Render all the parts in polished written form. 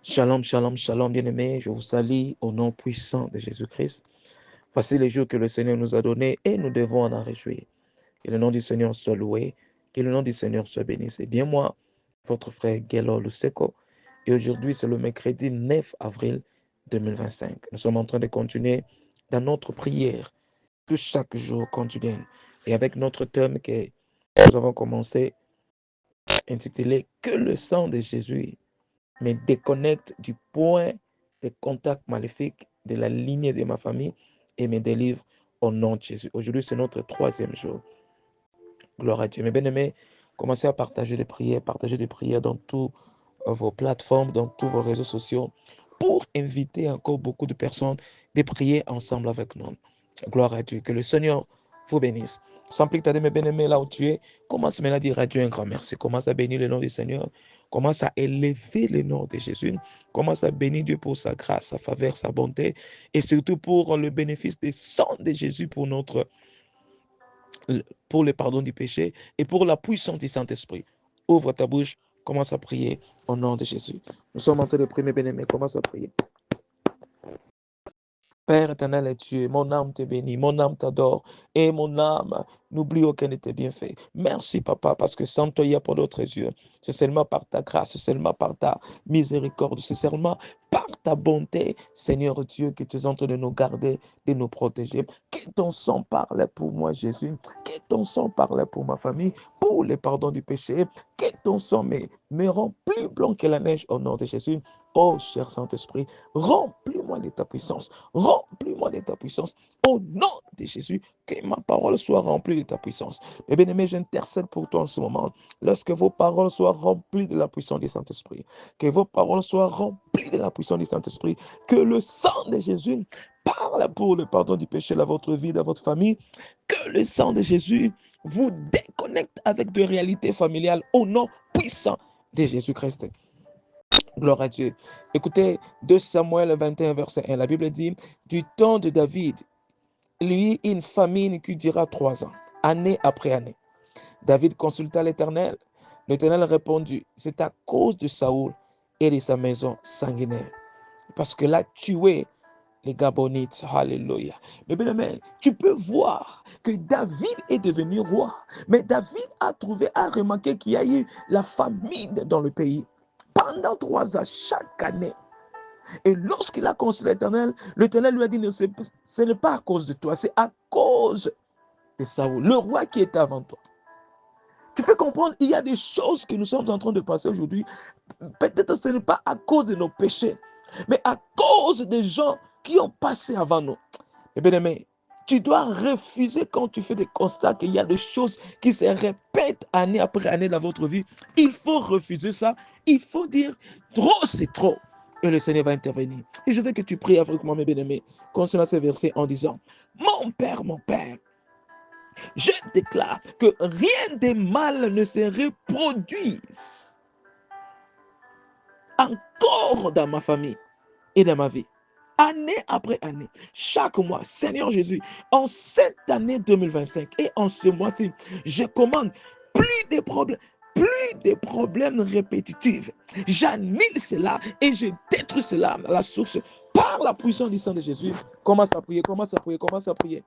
Shalom, shalom, shalom, bien-aimés. Je vous salue au nom puissant de Jésus-Christ. Voici les jours que le Seigneur nous a donnés et nous devons en réjouir. Que le nom du Seigneur soit loué, que le nom du Seigneur soit béni. C'est bien moi, votre frère Gelo Luseko. Et aujourd'hui, c'est le mercredi 9 avril 2025. Nous sommes en train de continuer dans notre prière, tout chaque jour quotidien. Et avec notre thème que nous avons commencé, intitulé Que le sang de Jésus me déconnecte du point de contact maléfique de la lignée de ma famille et me délivre au nom de Jésus. Aujourd'hui, c'est notre troisième jour. Gloire à Dieu. Mes bien-aimés, commencez à partager des prières dans toutes vos plateformes, dans tous vos réseaux sociaux, pour inviter encore beaucoup de personnes de prier ensemble avec nous. Gloire à Dieu. Que le Seigneur vous bénisse. Sans plus tarder, mes bien-aimés, là où tu es, commence maintenant à dire à Dieu un grand merci. Commence à bénir le nom du Seigneur. Commence à élever le nom de Jésus. Commence à bénir Dieu pour sa grâce, sa faveur, sa bonté et surtout pour le bénéfice des sang de Jésus pour le pardon du péché et pour la puissance du Saint-Esprit. Ouvre ta bouche, commence à prier au nom de Jésus. Nous sommes en train de prier, mes bien-aimés, commence à prier. Père éternel et Dieu, mon âme te bénit, mon âme t'adore et mon âme n'oublie aucun de tes bienfaits. Merci, Papa, parce que sans toi, il n'y a pas d'autre Dieu. C'est seulement par ta grâce, c'est seulement par ta miséricorde, c'est seulement par ta bonté, Seigneur Dieu, que tu es en train de nous garder, de nous protéger. Que ton sang parle pour moi, Jésus. Que ton sang parle pour ma famille, pour le pardon du péché. Que ton sang me rend plus blanc que la neige au nom de Jésus. Oh, cher Saint-Esprit, remplis-moi de ta puissance. Remplis-moi de ta puissance. Au nom de Jésus, que ma parole soit remplie de ta puissance. Mes bien-aimés, j'intercède pour toi en ce moment. Lorsque vos paroles soient remplies de la puissance du Saint-Esprit, que vos paroles soient remplies de la puissance du Saint-Esprit, que le sang de Jésus parle pour le pardon du péché dans votre vie, dans votre famille, que le sang de Jésus vous déconnecte avec de réalités familiales au nom puissant de Jésus-Christ. Gloire à Dieu. Écoutez, 2 Samuel 21, verset 1, la Bible dit, du temps de David, il y eut une famine qui dura 3 ans, année après année. David consulta l'Éternel. L'Éternel répondit, c'est à cause de Saoul et de sa maison sanguinaire. Parce que là, tué les Gabonites. Alléluia. Mais bien aimé, tu peux voir que David est devenu roi. Mais David a remarqué qu'il y a eu la famine dans le pays. Pendant 3 ans, chaque année. Et lorsqu'il a consulté l'Éternel lui a dit, ce n'est pas à cause de toi, c'est à cause de Saoul, le roi qui était avant toi. Tu peux comprendre, il y a des choses que nous sommes en train de passer aujourd'hui. Peut-être ce n'est pas à cause de nos péchés, mais à cause des gens qui ont passé avant nous. Eh bien aimé, tu dois refuser quand tu fais des constats qu'il y a des choses qui se répètent année après année dans votre vie. Il faut refuser ça. Il faut dire trop, c'est trop. Et le Seigneur va intervenir. Et je veux que tu pries avec moi, mes bien-aimés, concernant ces versets en disant, mon Père, je déclare que rien de mal ne se reproduise encore dans ma famille et dans ma vie. Année après année, chaque mois, Seigneur Jésus, en cette année 2025 et en ce mois-ci, je commande plus de problèmes répétitifs. J'annule cela et je détruis cela à la source par la puissance du sang de Jésus. Commence à prier, commence à prier, commence à prier.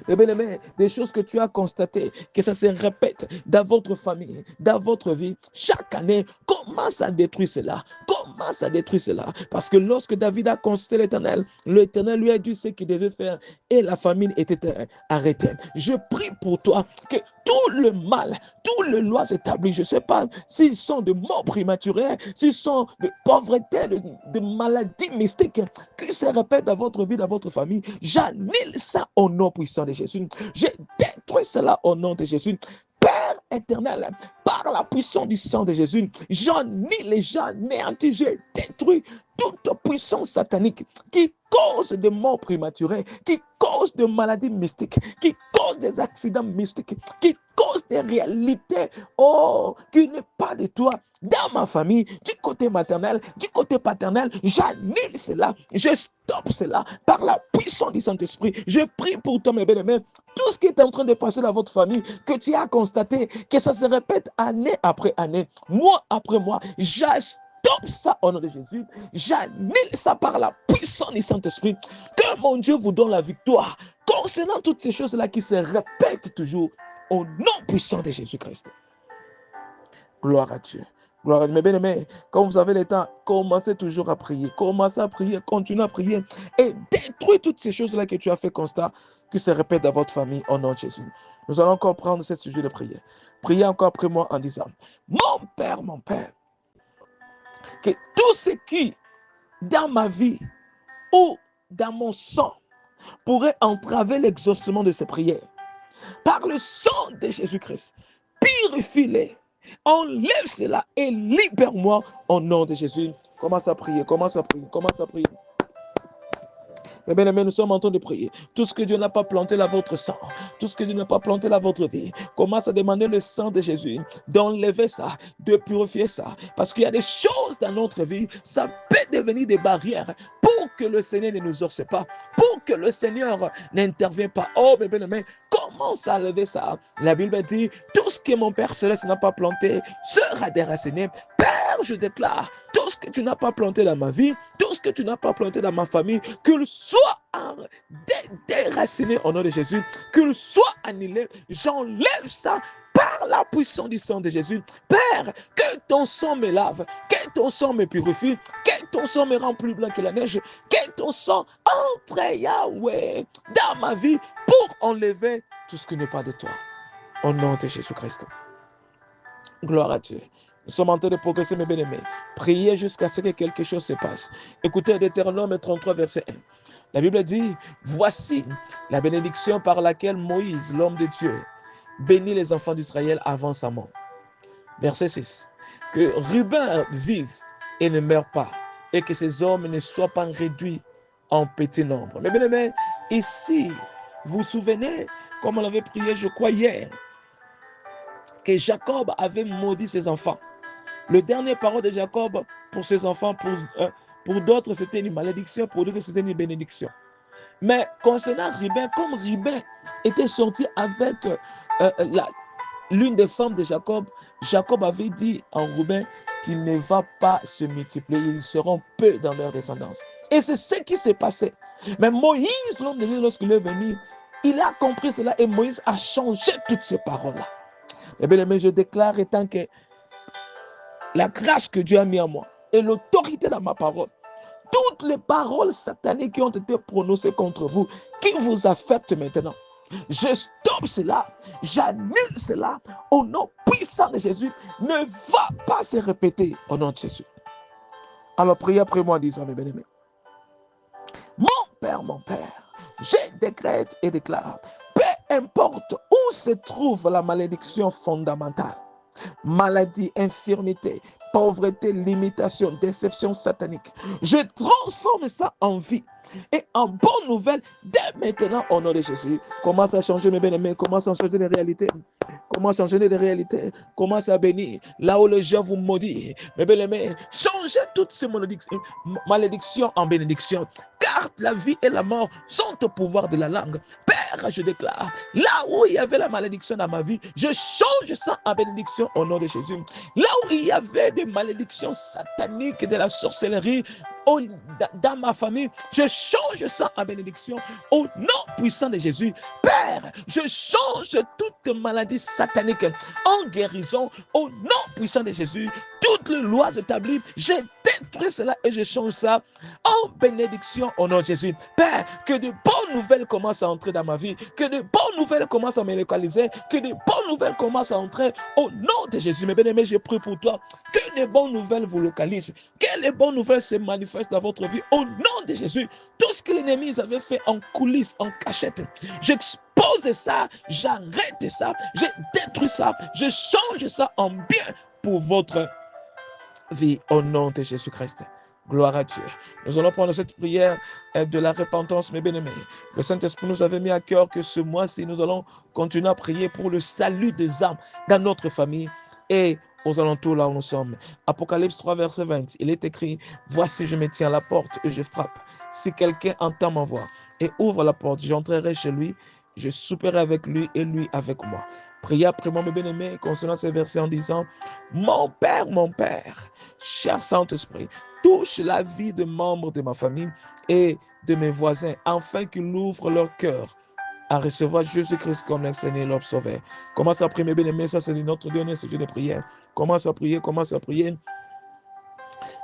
Mais bien aimé, des choses que tu as constatées, que ça se répète dans votre famille, dans votre vie, chaque année, commence à détruire cela. Commence à détruire cela. Parce que lorsque David a consulté l'Éternel lui a dit ce qu'il devait faire et la famine était arrêtée. Je prie pour toi que tout le mal, toutes les lois établies, je ne sais pas s'ils sont de morts prématurées, s'ils sont de pauvreté, de maladies mystiques, qui se répètent dans votre vie, dans votre famille, j'annule ça au nom puissant de Jésus. Je détruis cela au nom de Jésus. Père éternel, par la puissance du sang de Jésus, j'annule et j'anéantis, je détruis toute puissance satanique qui cause des morts prématurées, qui cause des maladies mystiques, qui cause des accidents mystiques, qui cause des réalités, qui n'est pas de toi. Dans ma famille, du côté maternel, du côté paternel, j'annule cela, je stoppe cela par la puissance du Saint-Esprit. Je prie pour toi, mes bien-aimés, tout ce qui est en train de passer dans votre famille, que tu as constaté, que ça se répète année après année, mois après mois, stoppe ça au nom de Jésus. J'annule ça par la puissance du Saint-Esprit. Que mon Dieu vous donne la victoire concernant toutes ces choses-là qui se répètent toujours au nom puissant de Jésus-Christ. Gloire à Dieu. Gloire à Dieu. Mes bien-aimés, quand vous avez le temps, commencez toujours à prier. Commencez à prier, continuez à prier et détruisez toutes ces choses-là que tu as fait constat qui se répètent dans votre famille au nom de Jésus. Nous allons encore prendre ce sujet de prière. Priez encore après moi en disant, mon Père, que tout ce qui, dans ma vie ou dans mon sang, pourrait entraver l'exaucement de ces prières, par le sang de Jésus-Christ, purifie-les. Enlève cela et libère-moi au nom de Jésus. Commence à prier, commence à prier, commence à prier. Mais bien aimé, nous sommes en train de prier. Tout ce que Dieu n'a pas planté dans votre sang, tout ce que Dieu n'a pas planté dans votre vie, commence à demander le sang de Jésus, d'enlever ça, de purifier ça. Parce qu'il y a des choses dans notre vie, ça peut devenir des barrières pour que le Seigneur ne nous orce pas, pour que le Seigneur n'intervienne pas. Oh, bien aimé, commence à enlever ça. La Bible dit, tout ce que mon Père Céleste n'a pas planté sera déraciné. Père, je déclare, tout ce que tu n'as pas planté dans ma vie, tout ce que tu n'as pas planté dans ma famille, qu'il soit déraciné au nom de Jésus, qu'il soit annulé. J'enlève ça par la puissance du sang de Jésus. Père, que ton sang me lave, que ton sang me purifie, que ton sang me rend plus blanc que la neige, que ton sang entre, Yahweh, dans ma vie pour enlever tout ce qui n'est pas de toi. Au nom de Jésus-Christ. Gloire à Dieu. Nous sommes en train de progresser, mes bien-aimés. Priez jusqu'à ce que quelque chose se passe. Écoutez Deutéronome 33, verset 1. La Bible dit, voici la bénédiction par laquelle Moïse, l'homme de Dieu, bénit les enfants d'Israël avant sa mort. Verset 6. Que Ruben vive et ne meure pas, et que ces hommes ne soient pas réduits en petit nombre. Mes bien-aimés, ici, vous vous souvenez, comme on l'avait prié, je crois, hier, que Jacob avait maudit ses enfants. Le dernier parole de Jacob pour ses enfants, pour d'autres, c'était une malédiction, pour d'autres, c'était une bénédiction. Mais concernant Ruben, comme Ruben était sorti avec l'une des femmes de Jacob, Jacob avait dit en Ruben qu'il ne va pas se multiplier, ils seront peu dans leur descendance. Et c'est ce qui s'est passé. Mais Moïse, l'homme de Dieu, lorsqu'il est venu, il a compris cela et Moïse a changé toutes ces paroles-là. Eh bien, mais je déclare étant que la grâce que Dieu a mis en moi et l'autorité dans ma parole, toutes les paroles sataniques qui ont été prononcées contre vous, qui vous affectent maintenant, je stoppe cela, j'annule cela au nom puissant de Jésus, ne va pas se répéter au nom de Jésus. Alors priez après moi en disant, mes bien-aimés, mon Père, je décrète et déclare, peu importe où se trouve la malédiction fondamentale, maladie, infirmité, pauvreté, limitation, déception satanique, je transforme ça en vie et en bonne nouvelle dès maintenant au nom de Jésus. Commence à changer, mes bien-aimés, commence à changer les réalités. Commence à changer les réalités. Commence à bénir. Là où les gens vous maudissent, mes bien-aimés, changez toutes ces malédictions en bénédictions. Car la vie et la mort sont au pouvoir de la langue. Père, je déclare, là où il y avait la malédiction dans ma vie, je change ça en bénédiction au nom de Jésus. Là où il y avait des malédictions sataniques, de la sorcellerie, dans ma famille, je change ça en bénédiction au nom puissant de Jésus. Père, je change toute maladie satanique en guérison au nom puissant de Jésus. Toutes les lois établies, je détruis cela et je change ça en bénédiction au nom de Jésus. Père, que de bonnes nouvelles commencent à entrer dans ma vie, que de bonnes nouvelles commencent à me localiser, que de bonnes nouvelles commencent à entrer au nom de Jésus. Mes bien-aimés, je prie pour toi, que les bonnes nouvelles vous localisent, que les bonnes nouvelles se manifestent dans votre vie au nom de Jésus. Tout ce que l'ennemi avait fait en coulisses, en cachette, j'expose ça, j'arrête ça, je détruis ça, je change ça en bien pour votre vie au nom de Jésus-Christ. Gloire à Dieu. Nous allons prendre cette prière de la repentance, mes bien-aimés. Le Saint-Esprit nous avait mis à cœur que ce mois-ci, nous allons continuer à prier pour le salut des âmes dans notre famille et aux alentours là où nous sommes. Apocalypse 3, verset 20, il est écrit, « Voici, je me tiens à la porte et je frappe. Si quelqu'un entend ma voix et ouvre la porte, j'entrerai chez lui, je souperai avec lui et lui avec moi. » Priez après moi, mes bien-aimés, concernant ces versets en disant, mon Père, cher Saint-Esprit, touche la vie de membres de ma famille et de mes voisins, afin qu'ils ouvrent leur cœur à recevoir Jésus-Christ comme leur Seigneur et leur Sauveur. Commence à prier, bien-aimé, ça c'est notre dernier sujet de prière. Commence à prier, commence à prier.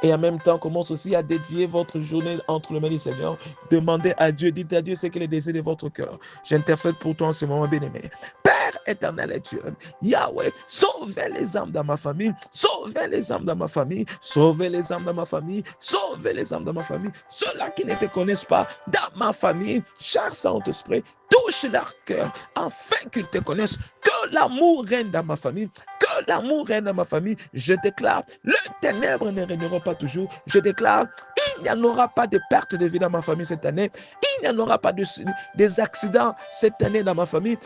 Et en même temps, commence aussi à dédier votre journée entre les mains du Seigneur. Demandez à Dieu, dites à Dieu ce qu'il est désir de votre cœur. J'intercède pour toi en ce moment, bien-aimé. Père éternel et Dieu, Yahweh, sauvez les âmes dans ma famille, sauvez les âmes dans ma famille, sauvez les âmes dans ma famille, sauvez les âmes dans ma famille. Ceux-là qui ne te connaissent pas dans ma famille, cher Saint-Esprit, touche leur cœur afin qu'ils te connaissent. Que l'amour règne dans ma famille, que l'amour règne dans ma famille. Je déclare, le ténèbre ne régnera pas toujours. Je déclare, il n'y en aura pas de perte de vie dans ma famille cette année. Il n'y en aura pas des accidents cette année dans ma famille.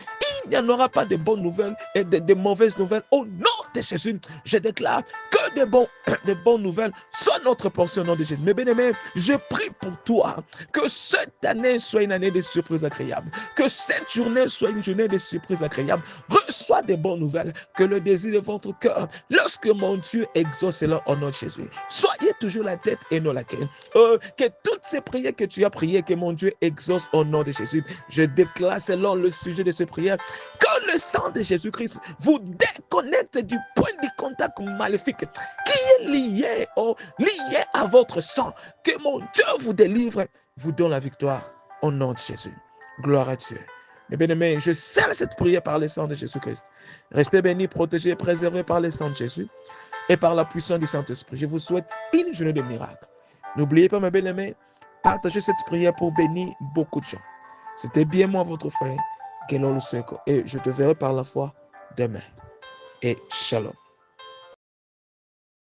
Il n'y en aura pas de bonnes nouvelles et de mauvaises nouvelles. Au nom de Jésus, je déclare que de bonnes nouvelles soient notre portion au nom de Jésus. Mais bien aimé, je prie pour toi que cette année soit une année de surprises agréables. Que cette journée soit une journée de surprises agréables. Reçois des bonnes nouvelles. Que le désir de votre cœur, lorsque mon Dieu exauce cela au nom de Jésus. Soyez toujours la tête et non la queue. Que toutes ces prières que tu as priées, que mon Dieu exauce au nom de Jésus. Je déclare selon le sujet de ces prières que le sang de Jésus-Christ vous déconnecte du point de contact maléfique qui est lié à votre sang. Que mon Dieu vous délivre, vous donne la victoire au nom de Jésus. Gloire à Dieu. Mes bien-aimés, je scelle cette prière par le sang de Jésus-Christ. Restez bénis, protégés, préservés par le sang de Jésus et par la puissance du Saint-Esprit. Je vous souhaite une journée de miracle. N'oubliez pas, mes bien-aimés, partagez cette prière pour bénir beaucoup de gens. C'était bien moi, votre frère, Guélon Luseko, et je te verrai par la foi demain. Et shalom.